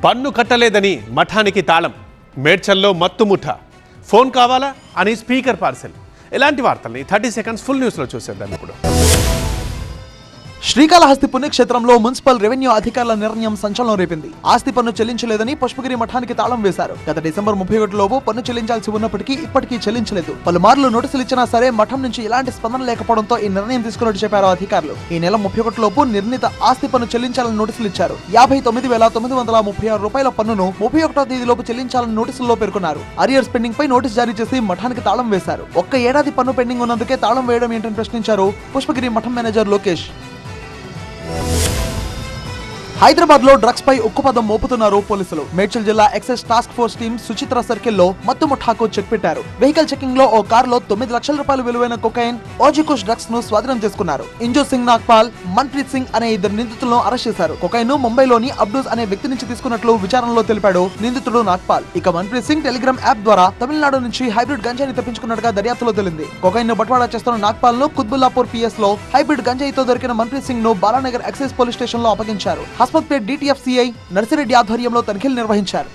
పన్ను కట్టలేదని మఠానికి తాళం, మేడ్చల్లో మత్తుముఠ, ఫోన్ కావాలా అని స్పీకర్ పార్సెల్. ఇలాంటి వార్తల్ని 30 సెకండ్స్ ఫుల్ న్యూస్లో చూసేద్దాం ఇప్పుడు. శ్రీకాళహస్తి పుణ్యక్షేత్రంలో మున్సిపల్ రెవెన్యూ అధికారుల నిర్ణయం సంచలనం రేపింది. ఆస్తి పన్ను చెల్లించలేదని పుష్పగిరి మఠానికి తాళం వేశారు. గత డిసెంబర్ 31 లోపు పన్ను చెల్లించాల్సి ఉన్నప్పటికీ ఇప్పటికీ చెల్లించలేదు. పలుమార్లు నోటీసులు ఇచ్చినా సరే మఠం నుంచి ఎలాంటి స్పందన లేకపోవడంతో ఈ నిర్ణయం తీసుకున్నట్టు చెప్పారు అధికారులు. ఈ నెల 31 లోపు నిర్ణీత ఆస్తి పన్ను చెల్లించాలని నోటీసులు ఇచ్చారు. 59,936 రూపాయల పన్నును 31వ తేదీలోపు చెల్లించాలని నోటీసుల్లో పేర్కొన్నారు. అరియర్స్ పెండింగ్ పై నోటీసు జారీ చేసి మఠానికి తాళం వేశారు. ఒక్క ఏడాది పన్ను పెండింగ్ ఉన్నందుకే తాళం వేయడం ఏంటని ప్రశ్నించారు పుష్పగిరి మఠం మేనేజర్ లోకేష్. హైదరాబాద్ లో డ్రగ్స్ పై ఉక్కుపదం మోపుతున్నారు పోలీసులు. మేడ్చల్ జిల్లా excise task force team Suchitra circle లో మత్తు ముఠాకు చెక్ పెట్టారు. వెహికల్ చెకింగ్ లో ఓ కార్ లో 9 లక్షల రూపాయలు విలువైన కొకైన్, ఓజికుష్ డ్రగ్స్ ను స్వాధీనం చేసుకున్నారు. ఇంజో సింగ్ నాగ్పాల్, మన్ప్రీత్ సింగ్ అనే 2 నిందితులను అరెస్ట్ చేశారు. కొకైన్ ను ముంబైలోని అబ్డూస్ అనే వ్యక్తి నుంచి తీసుకున్నట్లు విచారణలో తెలిపాడు నిందితుడు నాగ్పాల్. ఇక మన్ప్రీత్ సింగ్ టెలిగ్రామ్ యాప్ ద్వారా తమిళనాడు నుంచి హైబ్రిడ్ గంజాయిని తెప్పించుకున్నట్టుగా దర్యాప్తులో తెలింది. కొకైన్ ను బట్వాడా చేస్తున్న నాగ్పాల్ ను కుత్బుల్లాపూర్ పిఎస్ లో హైబ్రిడ్ గంజాయితో దొరికిన మన్ప్రీత్ సింగ్ ను బాలానగర్ ఎక్సైజ్ పోలీస్ స్టేషన్ లో అప్పగించారు. హస్మత్పేట్ DTF CI నర్సిరెడ్డి ఆధ్వర్యంలో తనిఖీలు నిర్వహించారు.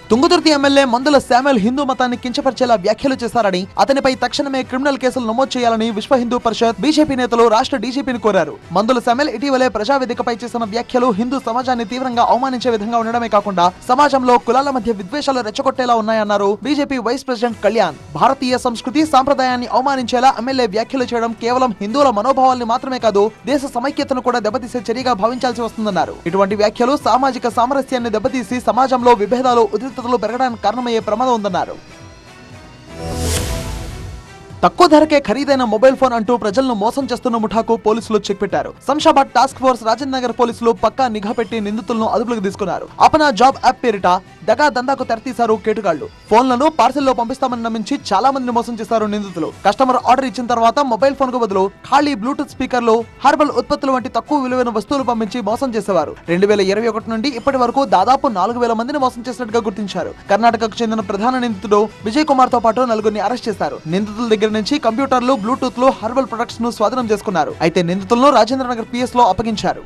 తుంగతుర్తి ఎమ్మెల్యే మందుల శామ్యూల్ హిందూ మతాన్ని కించపరిచేలా వ్యాఖ్యలు చేశారని, అతనిపై తక్షణమే క్రిమినల్ కేసులు నమోదు చేయాలని విశ్వ హిందూ పరిషత్ బీజేపీ నేతలు రాష్ట్ర డీజీపీని కోరారు. మందుల శామ్యూల్ ఇటీవలే ప్రజావేదికపై చేసిన వ్యాఖ్యలు హిందూ సమాజాన్ని తీవ్రంగా అవమానించే విధంగా ఉండడమే కాకుండా సమాజంలో కులాల మధ్య విద్వేషాలు రెచ్చగొట్టేలా ఉన్నాయన్నారు బీజేపీ వైస్ ప్రెసిడెంట్ కళ్యాణ్. భారతీయ సంస్కృతి సాంప్రదాయాన్ని అవమానించేలా ఎమ్మెల్యే వ్యాఖ్యలు చేయడం కేవలం హిందువుల మనోభావాల్ని మాత్రమే కాదు, దేశ సమైక్యతను కూడా దెబ్బతీసే చర్యగా భావించాల్సి వస్తుందన్నారు. ఇటువంటి వ్యాఖ్యలు సామాజిక సామరస్యాన్ని దెబ్బతీసి సమాజంలో విభేదాలు పెరగడానికి కారణమయ్యే ప్రమాదం ఉందన్నారు. తక్కువ ధరకే ఖరీదైన మొబైల్ ఫోన్ అంటూ ప్రజలను మోసం చేస్తున్న ముఠాకు పోలీసులు చెక్ పెట్టారు. శంషాబాద్ టాస్క్ ఫోర్స్ రాజేంద్ర నగర్ పోలీసులు పక్కా నిఘా పెట్టి నిందితులను అదుపులోకి తీసుకున్నారు. అపనా జాబ్ యాప్ పేరిట దగా దందాకు తెరతీశారు కేటుగాళ్లు. ఫోన్లను పార్సిల్లో పంపిస్తామని నమ్మించి చాలా మందిని మోసం చేశారు నిందితులు. కస్టమర్ ఆర్డర్ ఇచ్చిన తర్వాత మొబైల్ ఫోన్ కు బదులు ఖాళీ బ్లూటూత్ స్పీకర్లు, హర్బల్ ఉత్పత్తులు వంటి తక్కువ విలువైన వస్తువులు పంపించి మోసం చేసేవారు. 2021 నుండి ఇప్పటి వరకు దాదాపు 4,000 మందిని మోసం చేసినట్టుగా గుర్తించారు. కర్ణాటకకు చెందిన ప్రధాన నిందితుడు విజయ్ కుమార్ తో పాటు 4గురిని అరెస్ట్ చేశారు. నిందితుల దగ్గర నుంచి కంప్యూటర్లు, బ్లూటూత్లు, హర్బల్ ప్రొడక్ట్స్ ను స్వాధీనం చేసుకున్నారు. అయితే నిందితులను రాజేంద్ర నగర్ పిఎస్ లో అప్పగించారు.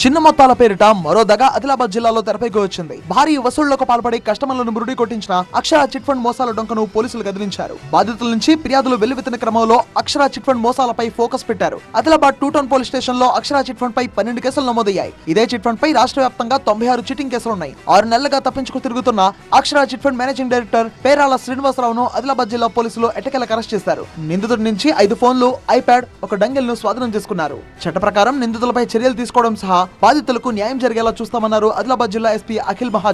చిన్న మొత్తాల పేరిట మరో దగా ఆదిలాబాద్ జిల్లాలో తెరపైకి వచ్చింది. భారీ వసూళ్లకు పాల్పడి కస్టమర్లను మురుడి కొట్టించిన అక్షర చిట్ ఫండ్ మోసాల డొంకను పోలీసులు గదిలించారు. బాధితుల నుంచి ఫిర్యాదులు వెల్లువెత్తిన క్రమంలో అక్షర చిట్ ఫండ్ మోసాలపై ఫోకస్ పెట్టారు. ఆదిలాబాద్ 2 టౌన్ పోలీస్ స్టేషన్ లో అక్షర చిట్ ఫండ్ పై 12 కేసులు నమోదయ్యాయి. ఇదే చిట్ ఫండ్ పై రాష్ట్ర వ్యాప్తంగా 96 చీటింగ్ కేసులున్నాయి. 6 నెలలుగా తప్పించుకు తిరుగుతున్న Akshara chit fund managing director Perala శ్రీనివాసరావును ఆదిలాబాద్ జిల్లా పోలీసులు ఎట్టకేలకు అరెస్ట్ చేశారు. నిందితుడి నుంచి 5 ఫోన్లు, ఐప్యాడ్, ఒక డంగెల్ ను స్వాధీనం చేసుకున్నారు. చట్ట ప్రకారం నిందితులపై చర్యలు తీసుకోవడం సహా బాధితులకు న్యాయం జరిగేలా చూస్తామన్నారు ఆదిలాబాద్ జిల్లా ఎస్పీ అఖిల్ మహా.